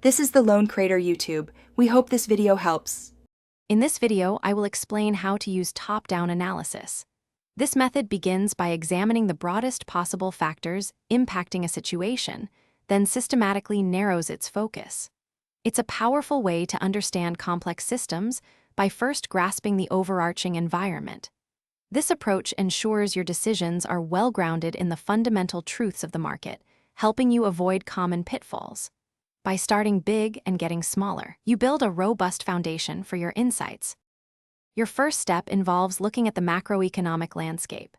This is the Lone Crater YouTube. We hope this video helps. In this video, I will explain how to use top-down analysis. This method begins by examining the broadest possible factors impacting a situation, then systematically narrows its focus. It's a powerful way to understand complex systems by first grasping the overarching environment. This approach ensures your decisions are well-grounded in the fundamental truths of the market, helping you avoid common pitfalls. By starting big and getting smaller, you build a robust foundation for your insights. Your first step involves looking at the macroeconomic landscape.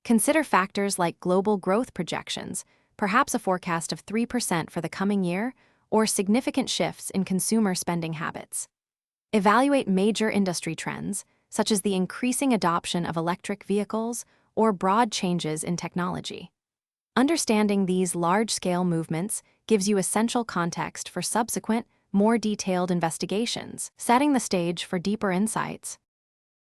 Consider factors like global growth projections, perhaps a forecast of 3% for the coming year, or significant shifts in consumer spending habits. Evaluate major industry trends, such as the increasing adoption of electric vehicles or broad changes in technology. Understanding these large-scale movements gives you essential context for subsequent, more detailed investigations, setting the stage for deeper insights.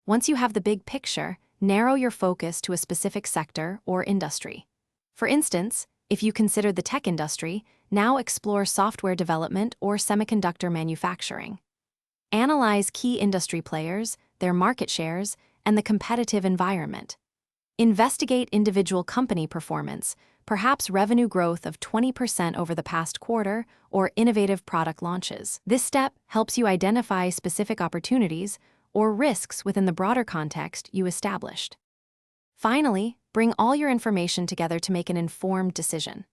Once you have the big picture, narrow your focus to a specific sector or industry. For instance, if you consider the tech industry, now explore software development or semiconductor manufacturing. Analyze key industry players, their market shares, and the competitive environment. Investigate individual company performance, perhaps revenue growth of 20% over the past quarter or innovative product launches. This step helps you identify specific opportunities or risks within the broader context you established. Finally, bring all your information together to make an informed decision.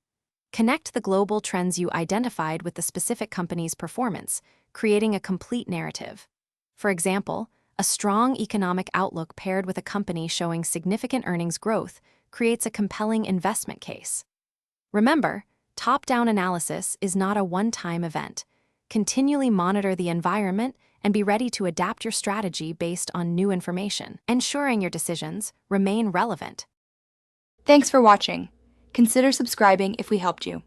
Connect the global trends you identified with the specific company's performance, creating a complete narrative. For example, a strong economic outlook paired with a company showing significant earnings growth creates a compelling investment case. Remember, top-down analysis is not a one-time event. Continually monitor the environment and be ready to adapt your strategy based on new information, ensuring your decisions remain relevant. Thanks for watching. Consider subscribing if we helped you.